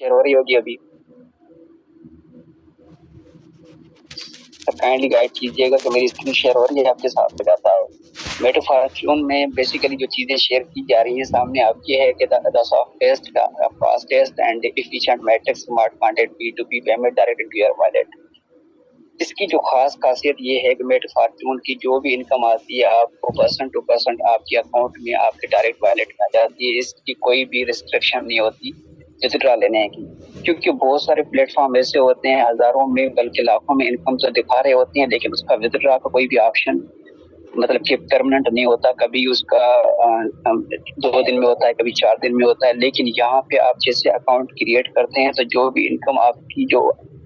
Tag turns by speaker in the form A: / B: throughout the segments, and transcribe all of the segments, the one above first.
A: Share हो रही होगी अभी। काइंडली गाइड कीजिएगा कि मेरी स्क्रीन शेयर हो रही है आपके साथ में जाता है। मेटो फॉर्च्यून में बेसिकली जो चीजें शेयर की जा रही है सामने आपकी है कि the softest fastest and efficient matrix smart contact P2P payment direct to your wallet. इसकी जो खास खासियत ये है कि मेटो फॉर्च्यून की जो भी इनकम आती है आपको परसेंट टू परसेंट आपके अकाउंट में आपके डायरेक्ट वॉलेट में आ जाती है। इसकी कोई भी रिस्ट्रिक्शन नहीं होती विथड्रॉ लेने की, क्योंकि बहुत सारे प्लेटफॉर्म ऐसे होते हैं हजारों में बल्कि लाखों में इनकम तो दिखा रहे होते हैं, लेकिन उसका विथड्रॉ का कोई भी ऑप्शन मतलब कि परमानेंट नहीं होता। कभी उसका 2 दिन में होता है, कभी 4 दिन में होता है। लेकिन यहाँ पे आप जैसे अकाउंट क्रिएट करते हैं तो जो भी इनकम आपकी जो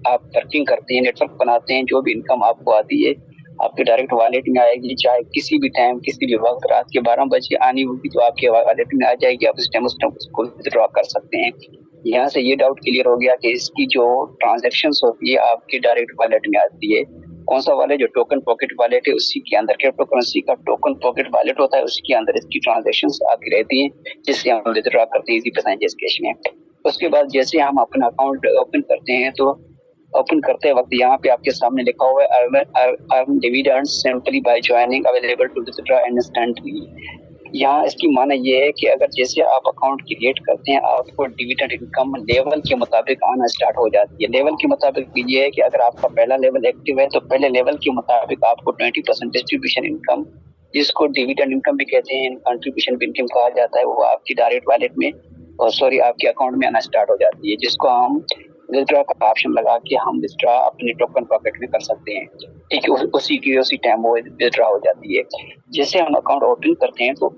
A: आप वर्किंग करते हैं, नेटवर्क बनाते हैं, जो भी इनकम आपको आती है आपके डायरेक्ट वॉलेट में आएगी। चाहे किसी भी टाइम किसी भी वक्त रात के 12 बजे आनी होगी तो आपके वॉलेट में आ जाएगी। आप उस टाइम उसको विथड्रॉ कर सकते हैं। यहाँ से ये डाउट क्लियर हो गया कि इसकी जो ट्रांजेक्शन होती है आपकी डायरेक्ट वॉलेट में आती है। कौन सा वालेट? जो टोकन पॉकेट वॉलेट है उसी के अंदर क्रिप्टो करेंसी का टोकन पॉकेट वॉलेट होता है, उसके अंदर इसकी ट्रांजेक्शन आती रहती है, जिससे हम विथड्रॉ करते हैं इजी परसेंटेज कैश में। उसके बाद जैसे हम अपना अकाउंट ओपन करते हैं तो ओपन करते वक्त यहाँ पे आपके सामने लिखा हुआ है earn dividends simply by joining available to withdraw instantly. यहाँ इसकी माना ये है कि अगर जैसे आप अकाउंट क्रिएट करते हैं आपको डिविडेंड इनकम लेवल के मुताबिक आना स्टार्ट हो जाती है। लेवल के मुताबिक ये है कि अगर आपका पहला लेवल एक्टिव है तो पहले लेवल के मुताबिक आपको 20% डिस्ट्रीब्यूशन इनकम, जिसको डिविडेंड इनकम भी कहते हैं, कंट्रीब्यूशन इनकम कहा जाता है, वो आपकी डायरेक्ट वॉलेट में और सॉरी आपके अकाउंट में आना स्टार्ट हो जाती है, जिसको हम विथड्रॉ का ऑप्शन लगा के हम विथड्रॉ अपने टोकन पॉकेट में कर सकते हैं। ठीक है, उसी टाइम वो विथड्रॉ हो जाती है। जैसे हम अकाउंट ओपन करते हैं तो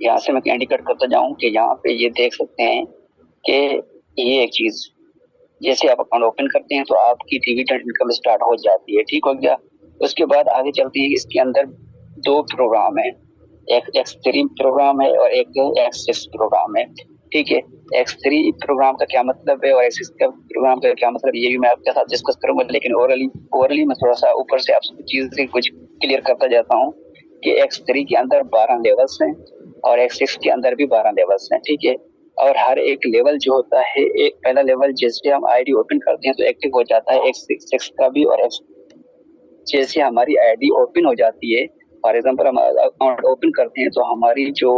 A: यहाँ से मैं इंडिकेट करता जाऊं कि यहाँ पे ये देख सकते हैं कि ये एक चीज, जैसे आप अकाउंट ओपन करते हैं तो आपकी डिविडेंड इनकम स्टार्ट हो जाती है। ठीक हो गया। उसके बाद आगे चलते हैं। इसके अंदर 2 प्रोग्राम है, एक X3 प्रोग्राम है और एक X6 प्रोग्राम है। ठीक है, X3 प्रोग्राम का क्या मतलब है और X6 का प्रोग्राम का क्या मतलब, ये भी मैं आपके साथ डिस्कस करूंगा, लेकिन ओरली मैं थोड़ा सा ऊपर से आपसे चीजें कुछ क्लियर करता जाता हूँ कि X3 के अंदर 12 लेवल्स हैं और X6 के अंदर भी 12 लेवल्स हैं। ठीक है, और हर एक लेवल जो होता है, एक पहला लेवल जैसे हम आईडी ओपन करते हैं तो एक्टिव हो जाता है X6 का भी, और जैसे हमारी आईडी ओपन हो जाती है, फॉर एग्जाम्पल हम अकाउंट ओपन करते हैं तो हमारी जो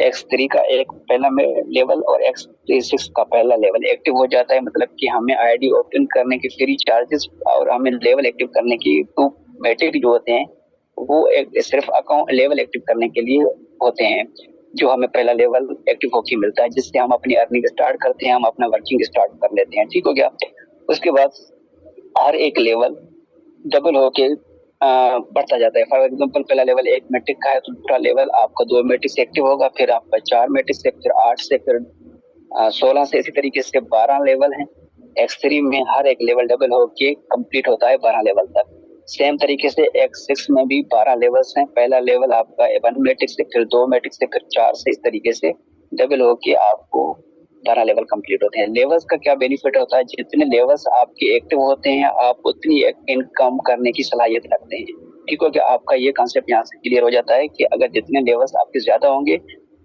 A: X3 का एक पहला लेवल और X6 का पहला लेवल एक्टिव हो जाता है। मतलब कि हमें आईडी ओपन करने के फ्री चार्जेस और हमें लेवल एक्टिव करने की 2 मैट्रिक जो होते हैं वो सिर्फ अकाउंट लेवल एक्टिव करने के लिए होते हैं, जो हमें पहला लेवल एक्टिव होके मिलता है, जिससे हम अपनी अर्निंग स्टार्ट करते हैं, हम अपना वर्किंग स्टार्ट कर लेते हैं। ठीक हो गया। उसके बाद हर एक लेवल डबल होके बढ़ता जाता है। फॉर एग्जाम्पल पहला लेवल 1 मैट्रिक का है तो दूसरा लेवल आपका 2 मैट्रिक से एक्टिव होगा, फिर आपका 4 मैट्रिक से, फिर 8 से, फिर 16 से, इसी तरीके से 12 लेवल है। X3 में हर एक लेवल डबल होके कंप्लीट होता है 12 लेवल तक। सेम तरीके से X6 में भी 12 लेवल्स हैं। पहला लेवल आपका 1 मैट्रिक से, फिर 2 मैट्रिक से, फिर 4 से, इस तरीके से डबल होके आपको 12 लेवल कंप्लीट होते हैं। लेवल्स का क्या बेनिफिट होता है? जितने लेवल्स आपके एक्टिव होते हैं आप उतनी इनकम करने की सलाहियत रखते हैं। ठीक हो गया। आपका ये कॉन्सेप्ट यहाँ से क्लियर हो जाता है कि अगर जितने लेवल्स आपके ज्यादा होंगे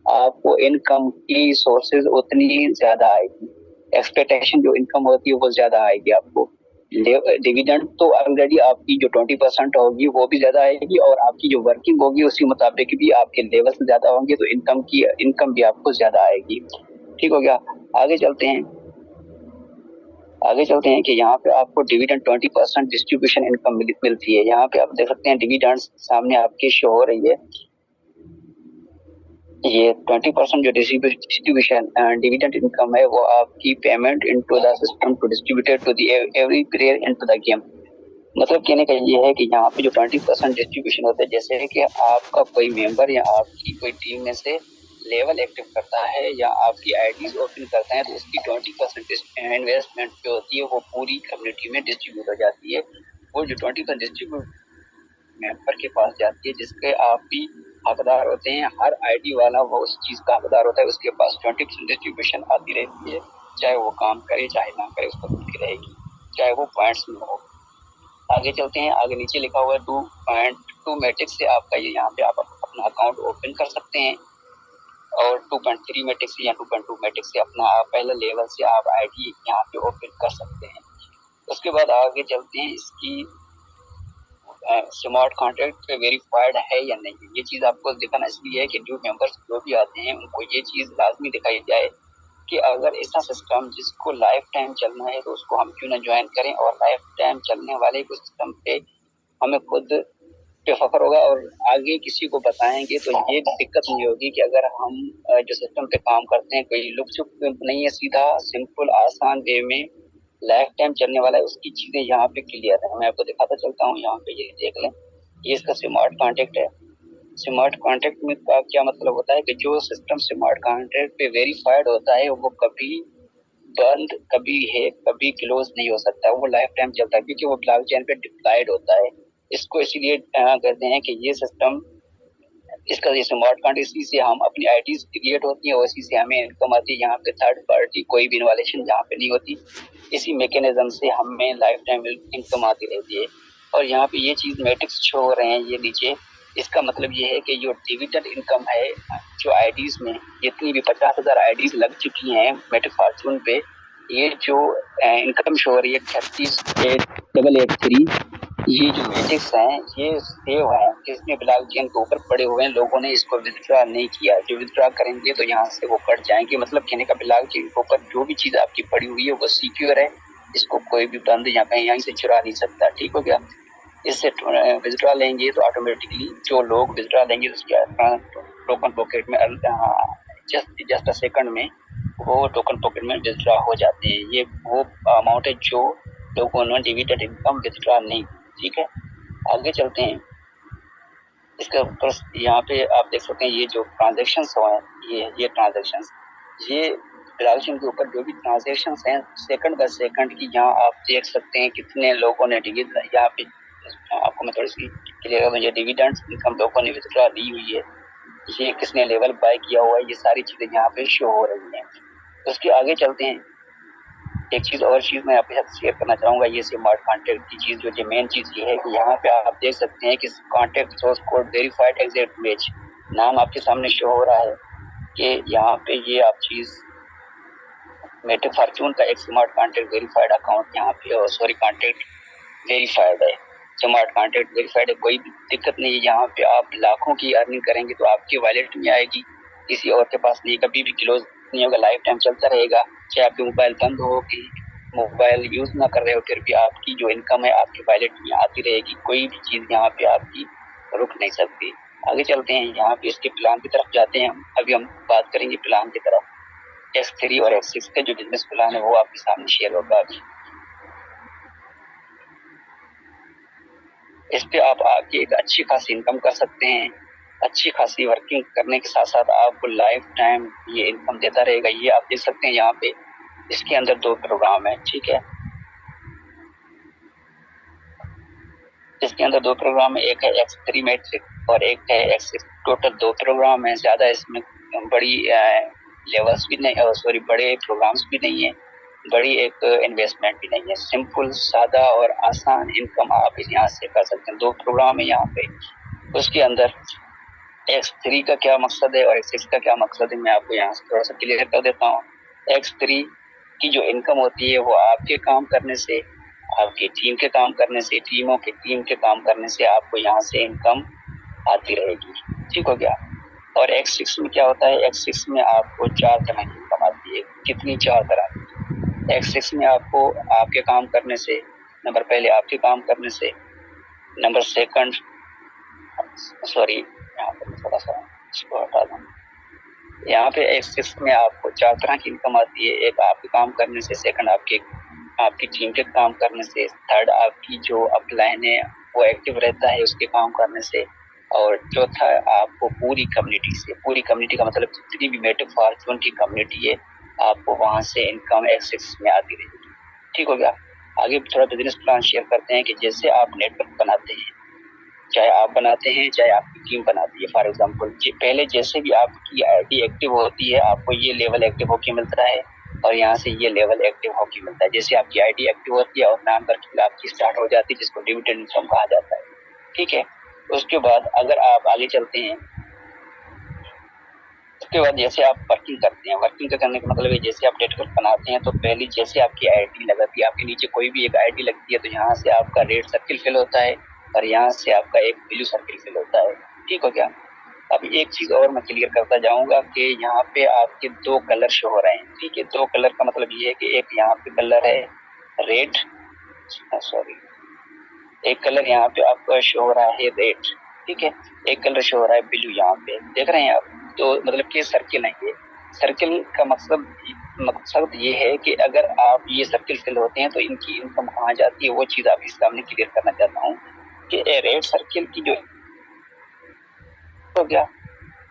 A: आपको इनकम की सोर्सेज उतनी ज्यादा आएगी, एक्सपेक्टेशन जो इनकम होती है वो ज्यादा आएगी आपको। डिविडेंड तो ऑलरेडी आपकी जो 20% होगी वो भी ज्यादा आएगी, और आपकी जो वर्किंग होगी उसी मुताबिक भी आपके लेवल्स ज्यादा होंगे तो इनकम भी आपको ज्यादा आएगी। ठीक हो गया। आगे चलते हैं। कि यहाँ पे आपको डिविडेंड 20% डिस्ट्रीब्यूशन इनकम मिलती है। यहाँ पे आप देख सकते हैं डिविडेंड सामने आपके शो हो रही है। ये 20% जो डिस्ट्रीब्यूशन डिविडेंड इनकम है वो आपकी payment into the system to distributed to the every player into the game. मतलब कहने का ये है कि यहाँ पे जो 20% डिस्ट्रीब्यूशन होता है, जैसे कि आपका कोई मेंबर या आपकी कोई टीम में से लेवल एक्टिव करता है या आपकी आईडीज ओपन करता है तो उसकी 20% इन्वेस्टमेंट जो होती है वो पूरी कम्युनिटी में डिस्ट्रीब्यूट हो जाती है। वो जो 20% डिस्ट्रीब्यूट मेंबर के पास जाती है, जिसके आप भी हकदार होते हैं। हर आईडी वाला वो उस चीज का हकदार होता है, उसके पास 20% डिस्ट्रीब्यूशन आती रहती है, चाहे वो काम करे चाहे ना करे, उसको मिलती रहेगी, चाहे वो पॉइंट्स में हो। आगे चलते हैं। आगे नीचे लिखा हुआ है 2 मैट्रिक्स से आपका ये यहाँ पे आप अपना अकाउंट ओपन कर सकते हैं। और 2.3 मैट्रिक्स या 2.2 मैट्रिक्स से अपना आप पहले लेवल से आप आईडी यहाँ पे ओपन कर सकते हैं। उसके बाद आगे चलते हैं, इसकी स्मार्ट कॉन्ट्रैक्ट पे वेरीफाइड है या नहीं। ये चीज आपको दिखाना इसलिए है कि न्यू मेंबर्स जो भी आते हैं उनको ये चीज लाजमी दिखाई जाए कि अगर ऐसा सिस्टम जिसको लाइफ टाइम चलना है तो उसको हम क्यों ना ज्वाइन करें, और लाइफ टाइम चलने वाले को सिस्टम पे हमें खुद पे फख्र होगा और आगे किसी को बताएंगे तो ये दिक्कत नहीं होगी कि अगर हम जो सिस्टम पे काम करते हैं कोई लुक चुप नहीं है, सीधा सिंपल आसान वे में लाइफ टाइम चलने वाला है, उसकी चीजें यहाँ पे क्लियर है। मैं आपको दिखाता चलता हूँ, यहाँ पे ये देख लें, ये इसका स्मार्ट कॉन्टैक्ट है। स्मार्ट कॉन्ट्रैक्ट में का क्या मतलब होता है कि जो सिस्टम स्मार्ट कॉन्ट्रैक्ट पे वेरीफाइड होता है वो कभी बंद, कभी है, कभी क्लोज नहीं हो सकता, वो लाइफ टाइम चलता है क्योंकि वो ब्लॉकचेन पे डिप्लॉयड होता है। इसको इसीलिए कहते हैं कि ये सिस्टम, इसका ये स्मार्ट कॉन्ट्रैक्ट, इसी से हम अपनी आईडीज क्रिएट होती है और इसी से हमें इनकम आती है। यहाँ पे थर्ड पार्टी कोई भी इन्वॉल्यूशन यहाँ पे नहीं होती, इसी मैकेनिज्म से हमें लाइफ टाइम इनकम आती रहती है। और यहाँ पे ये चीज मैट्रिक्स शो हो रहे हैं ये नीचे, इसका मतलब ये है कि जो डिविडेंड इनकम है जो आईडीज में जितनी भी 50,000 आईडीज लग चुकी हैं मेट्रिक फॉर्चून पे, ये जो इनकम शो हो रही है 36,883, ये जो मैट्रिक्स हैं ये सेव है, किसने ब्लॉकचेन के ऊपर पड़े हुए हैं, लोगों ने इसको विथड्रॉ नहीं किया। जो विथड्रॉ करेंगे तो यहाँ से वो कट जाएंगे। मतलब कहने का ब्लॉकचेन के ऊपर जो भी चीज आपकी पड़ी हुई है वो सिक्योर है, इसको कोई भी बंद या कहीं यहीं से चुरा नहीं सकता। ठीक हो गया। इससे विथड्रॉ लेंगे तो ऑटोमेटिकली जो लोग विथड्रॉ लेंगे उसके टोकन पॉकेट में जस्ट अ सेकंड में वो टोकन पॉकेट में विथड्रॉ हो जाते हैं। ये वो अमाउंट है जो लोगों ने डिविडेंड इनकम विथड्रॉ नहीं। ठीक है, आगे चलते हैं। इसके ऊपर यहाँ पे आप देख सकते हैं ये जो ट्रांजेक्शन हुए हैं, ये ट्रांजेक्शन, ये ब्लॉकचेन के ऊपर जो भी ट्रांजेक्शन हैं सेकंड बाय सेकंड की, यहाँ आप देख सकते हैं कितने लोगों ने डिविडेंड, यहाँ पे आपको मैं थोड़ी सी क्लियर, ये डिविडेंड इनकम लोगों ने विथड्रॉ दी हुई है, ये किसने लेवल बाय किया हुआ है, ये सारी चीजें यहाँ पे शो हो रही हैं। उसके आगे चलते हैं। एक चीज और चीज मैं आपके साथ शेयर करना चाहूंगा, ये स्मार्ट कॉन्टैक्ट की चीज जो मेन चीज ये है कि यहाँ पे आप देख सकते हैं कि contact source code verified exact match नाम आपके सामने शो हो रहा है कि यहाँ पे ये आप चीज मेट्रिक फॉर्चून का एक स्मार्ट कॉन्टैक्ट वेरीफाइड अकाउंट यहाँ पे, सॉरी कॉन्टैक्ट वेरीफाइड है, स्मार्ट कॉन्टैक्ट वेरीफाइड है, कोई दिक्कत नहीं है। यहाँ पे आप लाखों की अर्निंग करेंगे तो आपके वॉलेट में आएगी, किसी और के पास नहीं, कभी भी क्लोज नहीं होगा, लाइफ टाइम चलता रहेगा। चाहे आपके मोबाइल बंद हो कि मोबाइल यूज ना कर रहे हो फिर भी आपकी जो इनकम है आपके वॉलेट में आती रहेगी, कोई भी चीज यहाँ पे आपकी रुक नहीं सकती। आगे चलते हैं, यहाँ पे इसके प्लान की तरफ जाते हैं। अभी हम बात करेंगे प्लान की तरफ। X3 और X6 का जो बिजनेस प्लान है वो आपके सामने शेयर होगा अभी। इस पे आप आके एक अच्छी खासी इनकम कर सकते हैं। अच्छी खासी वर्किंग करने के साथ साथ आपको लाइफ टाइम ये इनकम देता रहेगा। ये आप देख सकते हैं यहाँ पे इसके अंदर 2 प्रोग्राम है। ठीक है, इसके अंदर 2 प्रोग्राम है, एक है X3 मैट्रिक और एक है X6। टोटल 2 प्रोग्राम है, ज्यादा इसमें बड़ी लेवल्स भी नहीं, सॉरी बड़े प्रोग्राम्स भी नहीं है, बड़ी एक इन्वेस्टमेंट भी नहीं है, सिंपल सादा और आसान इनकम आप यहाँ से कर सकते हैं। 2 प्रोग्राम है यहाँ पे। उसके अंदर X3 का क्या मकसद है और X6 का क्या मकसद है मैं आपको यहाँ से थोड़ा सा क्लियर कर देता हूँ। X3 की जो इनकम होती है वो आपके काम करने से, आपकी टीम के काम करने से, टीम के काम करने से आपको यहाँ से इनकम आती रहेगी। ठीक हो गया। और X6 में क्या होता है, X6 में आपको 4 तरह की इनकम आती है। कितनी? 4 तरह। X6 में आपको आपके काम करने से, नंबर पहले आपके काम करने से, नंबर सेकंड, सॉरी यहाँ पर थोड़ा सा इसको हटा दूं। यहाँ पे X6 में आपको 4 तरह की इनकम आती है। एक आपके काम करने से, सेकंड आपकी टीम के काम करने से, थर्ड आपकी जो अपलाइन है वो एक्टिव रहता है उसके काम करने से, और चौथा आपको पूरी कम्युनिटी से। पूरी कम्युनिटी का मतलब जितनी भी मेट्रिक फॉर्चून की कम्युनिटी है आपको वहां से इनकम X6 में आती रहेगी। ठीक हो गया। आगे थोड़ा बिजनेस प्लान शेयर करते हैं कि जैसे आप नेटवर्क बनाते हैं, चाहे आप बनाते हैं चाहे आपकी टीम बनाती है। फॉर एग्जाम्पल पहले जैसे भी आपकी आईडी एक्टिव होती है आपको ये लेवल एक्टिव होके मिलता है और यहाँ से ये लेवल एक्टिव होके मिलता है। जैसे आपकी आईडी एक्टिव होती है और नाम करके आपकी स्टार्ट हो जाती है जिसको डिविडेंड इनकम कहा जाता है। ठीक है। उसके बाद अगर आप आगे चलते हैं उसके बाद जैसे आप वर्किंग करते हैं, वर्किंग का करने का मतलब है जैसे आप नेटवर्क बनाते हैं तो पहले जैसे आपकी आईडी लगाती है, आपके नीचे कोई भी एक आईडी लगती है तो यहाँ से आपका रेड सर्किल फिल होता है और यहाँ से आपका एक ब्लू सर्किल फिल होता है। ठीक हो गया। अब एक चीज और मैं क्लियर करता जाऊंगा कि यहाँ पे आपके दो कलर शो हो रहे हैं। ठीक है, दो कलर का मतलब ये है कि एक यहाँ पे कलर है रेड, सॉरी, एक कलर यहाँ पे आपका शो हो रहा है रेड। ठीक है, एक कलर शो हो रहा है ब्लू, यहाँ पे देख रहे हैं आप। तो मतलब कि सर्किल है ये। सर्किल का मकसद ये है कि अगर आप ये सर्किल फिल होते हैं तो इनकी इनकम कहाँ जाती है, वो चीज आप इस सामने क्लियर करना चाहता हूँ कि रेड सर्किल की जो हो गया,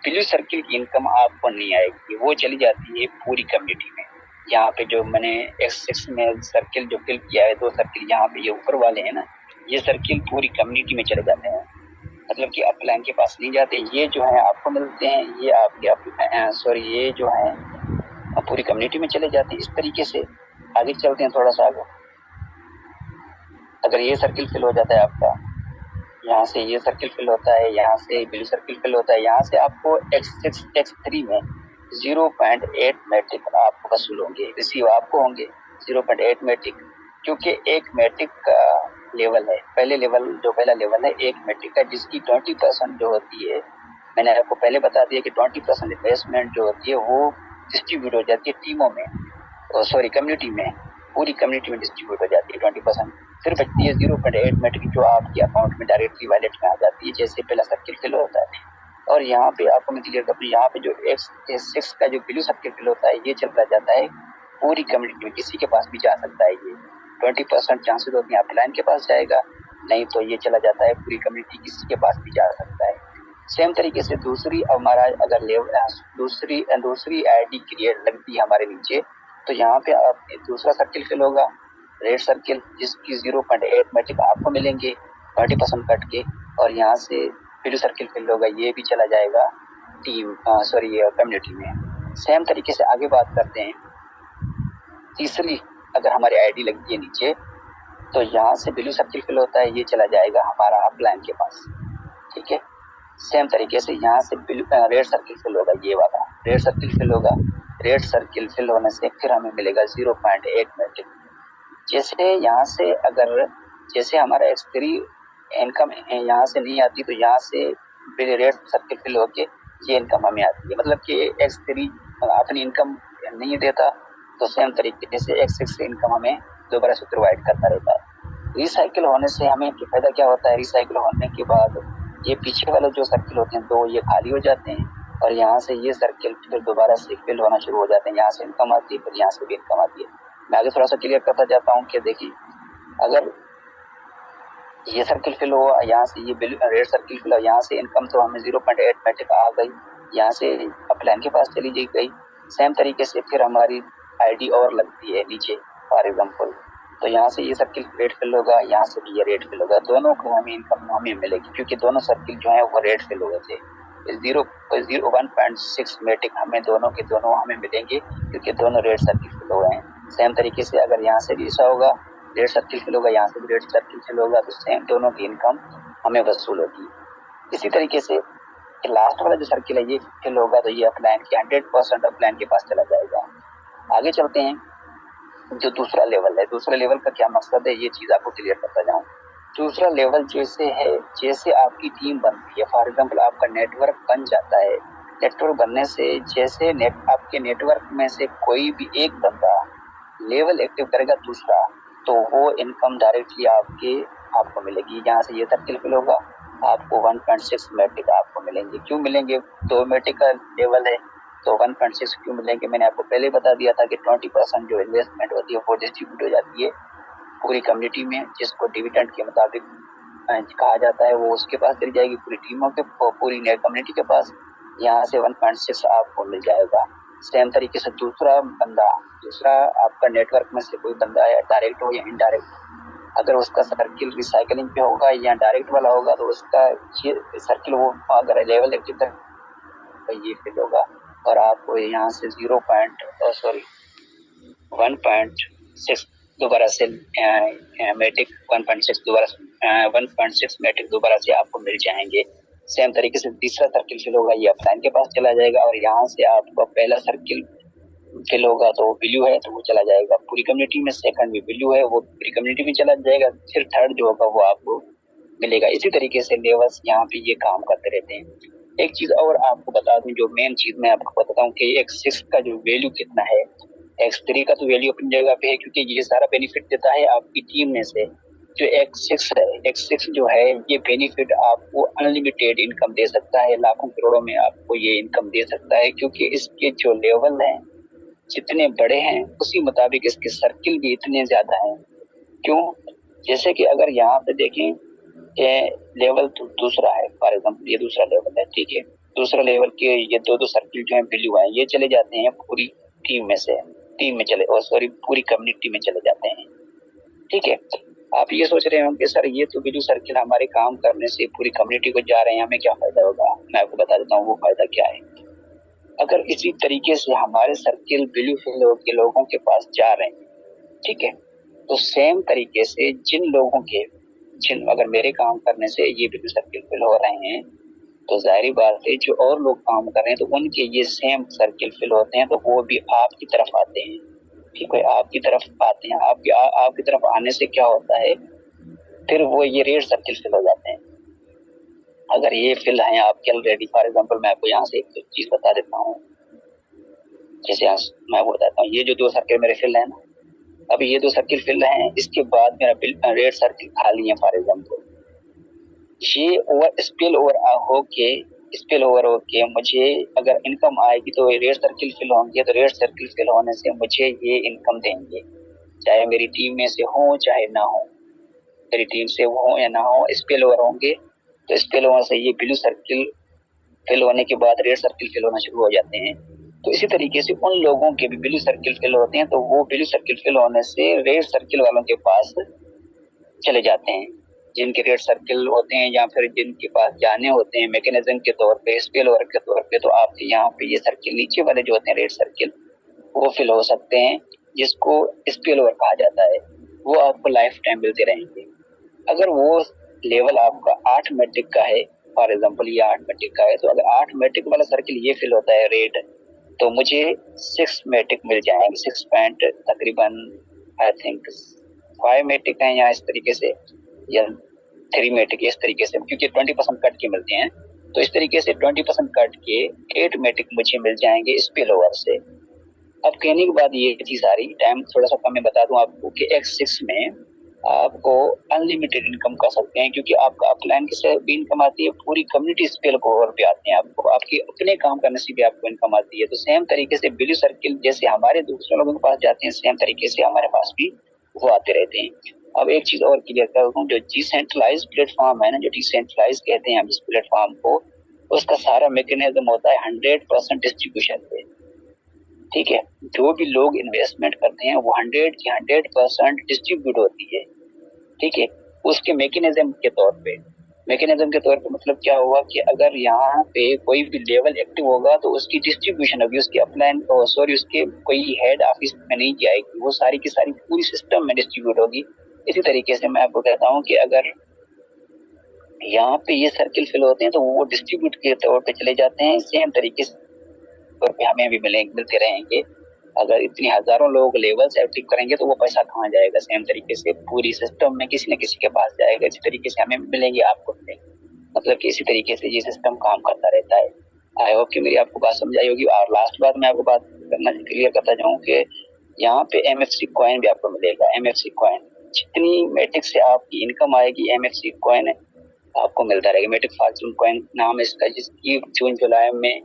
A: ब्लू सर्किल की इनकम आपको नहीं आएगी, वो चली जाती है पूरी कम्युनिटी में। यहाँ पे जो मैंने X6 में सर्किल जो फिल किया है, दो सर्किल यहाँ पे ये ऊपर वाले हैं ना, ये सर्किल पूरी कम्युनिटी में चले जाते हैं, मतलब कि अपलाइन के पास नहीं जाते। ये जो है आपको मिलते हैं, ये आपके सॉरी ये जो है पूरी कम्युनिटी में चले जाते हैं। इस तरीके से आगे चलते हैं थोड़ा सा आगे। अगर ये सर्किल फिल हो जाता है आपका, यहाँ से ये सर्किल फिल होता है, यहाँ से ब्लू सर्किल फिल होता है, यहाँ से आपको X6 X3 में 0.8 मैट्रिक आपको वसूल होंगे, रिसीव आपको होंगे 0.8 मैट्रिक, क्योंकि एक मैट्रिक का लेवल है, पहले लेवल जो पहला लेवल है एक मैट्रिक का, जिसकी 20% जो होती है, मैंने आपको पहले बता दिया कि 20% इन्वेस्टमेंट जो होती है वो डिस्ट्रीब्यूट हो जाती है टीमों में, सॉरी कम्युनिटी में, पूरी कम्युनिटी में डिस्ट्रीब्यूट हो जाती है 20%। फिर बचती है 0.8 मैट्रिक जो आपके अकाउंट में डायरेक्टली वॉलेट में आ जाती है, जैसे पहला सर्किल फिल होता है। और यहाँ पे आपको मैं क्लियर करूँ, यहाँ पे जो X6 का जो ब्लू सर्किल फिल होता है ये चलता जाता है पूरी कम्युनिटी में, किसी के पास भी जा सकता है। ये 20% चांसेस होती है अपलाइन के पास जाएगा, नहीं तो ये चला जाता है पूरी कम्युनिटी, किसी के पास भी जा सकता है। सेम तरीके से दूसरी हमारा अगर दूसरी आईडी क्रिएट लगती है हमारे नीचे, तो यहाँ पे आप दूसरा सर्किल फिल होगा रेड सर्किल, जिसकी 0.8 मैट्रिक आपको मिलेंगे 20% कट के, और यहाँ से ब्लू सर्किल फिल होगा, ये भी चला जाएगा टीम सॉरी कम्युनिटी में। सेम तरीके से आगे बात करते हैं। तीसरी अगर हमारी आईडी लगती है नीचे, तो यहाँ से ब्लू सर्किल फिल होता है, ये चला जाएगा हमारा अपलाइन के पास। ठीक है, सेम तरीके से यहाँ से रेड सर्किल फिल होगा, ये वाला रेड सर्किल फिल होगा, रेड सर्किल फिल होने से फिर हमें मिलेगा 0.8 मैट्रिक। जैसे यहाँ से अगर जैसे हमारा X3 इनकम यहाँ से नहीं आती, तो यहाँ से रेड सर्किल फिल होके ये इनकम हमें आती है, मतलब कि X3 अपनी इनकम नहीं देता, तो सेम तरीके से X6 से इनकम हमें दोबारा से प्रोवाइड करता रहता है। रिसाइकिल होने से हमें फायदा क्या होता है, रिसाइकिल होने के बाद ये पीछे वाले जो सर्किल होते हैं दो, ये खाली हो जाते हैं और यहाँ से ये सर्किल फिर दोबारा से फिल होना शुरू हो जाते हैं, यहाँ से इनकम आती है, फिर यहाँ से भी इनकम आती है। मैं आगे थोड़ा सा क्लियर करता जाता हूँ कि देखिए, अगर ये सर्किल फिल हुआ, यहाँ से ये रेड सर्किल फिल हुआ, यहाँ से इनकम तो हमें 0.8 मैट्रिक आ गई, यहाँ से अपलाइन के पास चली गई। सेम तरीके से फिर हमारी आईडी और लगती है नीचे, फॉर एग्जाम्पल, तो यहाँ से ये सर्किल रेड फिल होगा, यहाँ से भी ये रेड फिल होगा, दोनों को हमें इनकम हमें मिलेगी, क्योंकि दोनों सर्किल जो है वो रेड फिल हो गए थे। 1.6 मैट्रिक हमें दोनों के दोनों हमें मिलेंगे, क्योंकि दोनों रेड सर्किल फिल हो गए हैं। सेम तरीके से अगर यहाँ से भी ऐसा होगा, रेड सर्किल फिल होगा, यहाँ से भी रेड सर्किल फिल होगा, तो सेम दोनों की इनकम हमें वसूल होगी। इसी तरीके से लास्ट वाला जो सर्किल है ये फिल होगा, तो ये अपलाइन के 100% अपलाइन के पास चला जाएगा। आगे चलते हैं, जो दूसरा लेवल है, दूसरा लेवल का क्या मकसद है ये चीज आपको क्लियर करता जाऊं। दूसरा लेवल जैसे है, जैसे आपकी टीम बनती है, फॉर एग्जाम्पल आपका नेटवर्क बन जाता है, नेटवर्क बनने से जैसे आपके नेटवर्क में से कोई भी एक बंदा लेवल एक्टिव करेगा दूसरा, तो वो इनकम डायरेक्टली आपको मिलेगी। यहाँ से ये सर्किल फिल होगा, आपको 1.6 मैट्रिक आपको मिलेंगे। क्यों मिलेंगे, 2 मैट्रिक का लेवल है तो 1.6 क्यों मिलेंगे, मैंने आपको पहले बता दिया था कि 20% जो इन्वेस्टमेंट होती है वो डिस्ट्रीब्यूट हो जाती है पूरी कम्युनिटी में, जिसको डिविडेंड के मुताबिक कहा जाता है, वो उसके पास चली जाएगी, पूरी टीमों के पूरी कम्युनिटी के पास। यहाँ से 1.6 आपको मिल जाएगा। सेम तरीके से दूसरा आपका नेटवर्क में से कोई बंदा है, डायरेक्ट हो या इनडायरेक्ट, अगर उसका सर्किल रिसाइकलिंग पे होगा या डायरेक्ट वाला होगा, तो उसका ये सर्किल वो अगर लेवल एक्टिव तक ये फिल होगा, और आपको यहाँ से 1.6 दोबारा से मैट्रिक 1.6 दोबारा 1.6 मैट्रिक दोबारा से आपको मिल जाएंगे। सेम तरीके से तीसरा सर्किल फिल होगा, ये अपलाइन के पास चला जाएगा, और यहाँ से आपका पहला सर्किल फिल होगा तो वैल्यू है तो वो चला जाएगा पूरी कम्युनिटी में, सेकंड भी वैल्यू है वो पूरी कम्युनिटी में चला जाएगा, फिर थर्ड जो होगा वो आपको मिलेगा। इसी तरीके से लेवल्स यहाँ पे ये काम करते रहते हैं। एक चीज और आपको बता दूं, जो मेन चीज मैं आपको बताता हूँ कि x6 का जो वैल्यू कितना है, x3 का तो वैल्यू अपनी जगह पे है क्योंकि ये सारा बेनिफिट देता है आपकी टीम में से। जो x6 है, x6 जो है ये बेनिफिट आपको अनलिमिटेड इनकम दे सकता है, लाखों करोड़ों में आपको ये इनकम दे सकता है, क्योंकि इसके जो लेवल हैं जितने बड़े हैं उसी मुताबिक इसके सर्किल भी इतने ज्यादा हैं। क्यों? जैसे कि अगर यहाँ पे देखें ये लेवल तो दूसरा है, फॉर एग्जाम्पल ये दूसरा लेवल है, ठीक है, दूसरा लेवल के ये दो सर्किल जो है वैल्यू है ये चले जाते हैं पूरी टीम में से, टीम में चले और सॉरी पूरी कम्युनिटी में चले जाते हैं। ठीक है, आप ये सोच रहे होंगे सर ये तो वैल्यू सर्किल हमारे काम करने से पूरी कम्युनिटी को जा रहे हैं, हमें क्या फायदा होगा? मैं आपको बता देता हूँ वो फायदा क्या है। अगर इसी तरीके से हमारे सर्किल वैल्यू फिल के लोगों के पास जा रहे हैं, ठीक है, तो सेम तरीके से जिन अगर मेरे काम करने से ये वैल्यू सर्किल फिल हो रहे हैं तो जाहिर बात है जो और लोग काम कर रहे हैं तो उनके ये सेम सर्किल फिल होते हैं तो वो भी आपकी तरफ आते हैं। ठीक है, आपकी तरफ आते हैं, आपकी तरफ आने से क्या होता है, फिर वो ये रेड सर्किल फिल हो जाते हैं। अगर ये फिल है आपके ऑलरेडी, फॉर एग्जाम्पल मैं आपको यहाँ से एक चीज बता देता हूँ, जैसे मैं बताता हूँ ये जो दो सर्किल मेरे फिल है ना, अभी ये दो सर्किल फिल हैं, इसके बाद मेरा रेड सर्किल खाली है फॉर एग्जाम्पल, ये ओवर स्पिल ओवर होके मुझे अगर इनकम आएगी तो रेड सर्किल फिल होंगे, तो रेड सर्किल फिल होने से मुझे ये इनकम देंगे, चाहे मेरी टीम में से हो चाहे ना हो, मेरी टीम से हो या ना हो, स्पिल ओवर होंगे तो स्पिल ओवर से ये ब्लू सर्किल फिल होने के बाद रेड सर्किल फिल होना शुरू हो जाते हैं। तो इसी तरीके से उन लोगों के भी ब्लू सर्किल फिल होते हैं तो वो ब्लू सर्किल फिल होने से रेड सर्किल वालों के पास चले जाते हैं, जिनके रेड सर्किल होते हैं या फिर जिनके पास जाने होते हैं मैकेनिज्म के तौर पे, स्पिल ओवर के तौर पे, तो आपके यहाँ पे ये सर्किल नीचे वाले जो होते हैं रेड सर्किल वो फिल हो सकते हैं, जिसको स्पिल ओवर कहा जाता है, वो आपको लाइफ टाइम मिलते रहेंगे। अगर वो लेवल आपका 8 मैट्रिक का है, फॉर एग्जाम्पल ये 8 मैट्रिक का है, तो अगर 8 मैट्रिक वाला सर्किल ये फिल होता है रेड, तो मुझे 6 मैट्रिक मिल जाएंगे, 6 पॉइंट तकरीबन आई थिंक 5 मैट्रिक है या इस तरीके से, या 3 मैट्रिक इस तरीके से, क्योंकि 20% कट के मिलते हैं, तो इस तरीके से 20% कट के 8 मैट्रिक मुझे मिल जाएंगे स्पिल ओवर से। अब कहने के बाद ये चीज आ रही, टाइम थोड़ा सा कम मैं बता दूं आपको कि X6 में आपको अनलिमिटेड इनकम कर सकते हैं, क्योंकि आपका अपलाइन से भी इनकम आती है, पूरी कम्युनिटी स्केल को और भी आते हैं, आपको आपके अपने काम करने से भी आपको इनकम आती है। तो सेम तरीके से ब्लू सर्किल जैसे हमारे दूसरे लोगों के पास जाते हैं, सेम तरीके से हमारे पास भी वो आते रहते हैं। अब एक चीज और क्लियर कर दूं, जो डिसेंट्रलाइज प्लेटफॉर्म है ना, जो डिसेंट्रलाइज कहते हैं हम इस प्लेटफॉर्म को, उसका सारा मैकेनिज्म होता है 100% डिस्ट्रीब्यूशन पे। ठीक है, जो भी लोग इन्वेस्टमेंट करते हैं वो 100% डिस्ट्रीब्यूट होती है। ठीक है, उसके मैकेनिज्म के तौर पे, मैकेनिज्म के तौर पे मतलब क्या होगा कि अगर यहाँ पे कोई भी लेवल एक्टिव होगा तो उसकी डिस्ट्रीब्यूशन होगी, उसके अपलाइन सॉरी उसके कोई हेड ऑफिस में नहीं जाएगी, वो सारी की सारी पूरी सिस्टम में डिस्ट्रीब्यूट होगी। इसी तरीके से मैं आपको कहता हूँ कि अगर यहाँ पे ये सर्किल फिल होते हैं तो वो डिस्ट्रीब्यूट के तौर पे चले जाते हैं, सेम तरीके से तौर पे हमें भी मिलते रहेंगे। अगर इतनी हजारों लोग लेवल से एक्टिव करेंगे तो वो पैसा कहाँ जाएगा, सेम तरीके से पूरी सिस्टम में किसी न किसी के पास जाएगा, इसी तरीके से हमें मिलेंगे, आपको मिलेंगे, मतलब कि इसी तरीके से ये सिस्टम काम करता रहता है। आई होप कि मेरी आपको बात समझ आई होगी। और लास्ट बात मैं आपको बात करना क्लियर करता जाऊँ कि यहाँ पे MFC कॉइन भी आपको मिलेगा। MFC कॉइन जितनी मैट्रिक से आपकी इनकम आएगी, MFC कॉइन आपको मिलता रहेगा। मैट्रिक फॉर्चून कॉइन नाम है इसका, जिसकी जून जुलाई में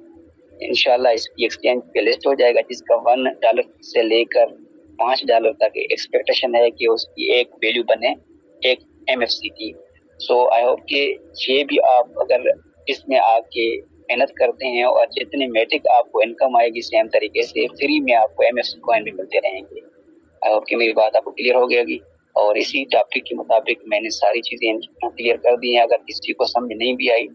A: इंशाल्लाह इसकी एक्सचेंज पे लिस्ट हो जाएगा, जिसका $1 से लेकर $5 तक एक्सपेक्टेशन है कि उसकी एक वैल्यू बने एक MFC की। सो आई होप कि ये भी आप अगर इसमें आके मेहनत करते हैं और जितने मैट्रिक आपको इनकम आएगी सेम तरीके से फ्री में आपको MFC कॉइन भी मिलते रहेंगे। आई होप कि मेरी बात आपको क्लियर हो गई होगी, और इसी टॉपिक के मुताबिक मैंने सारी चीजें क्लियर कर दी हैं। अगर किसी को समझ नहीं भी आई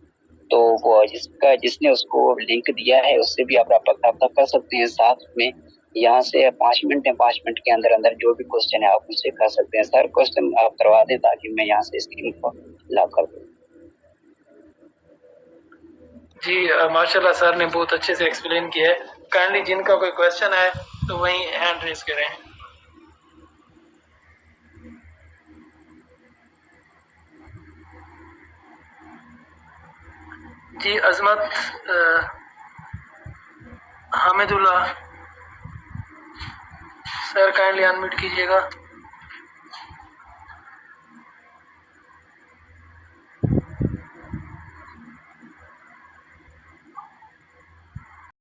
A: तो वो जिसने उसको लिंक दिया है उससे भी आप रब्ता कर सकते हैं। साथ में यहाँ से 5 मिनट के अंदर अंदर जो भी क्वेश्चन है आप मुझसे कर सकते हैं। सर क्वेश्चन आप करवा दें ताकि मैं यहाँ से स्क्रीन को लॉक कर दूँ।
B: जी माशाल्लाह सर ने बहुत अच्छे से एक्सप्लेन किया है। काइंडली जिनका कोई क्वेश्चन है तो वही हैंड रेज करें। जी अजमत हामिदुल्लाह सर काइंडली अनम्यूट कीजिएगा।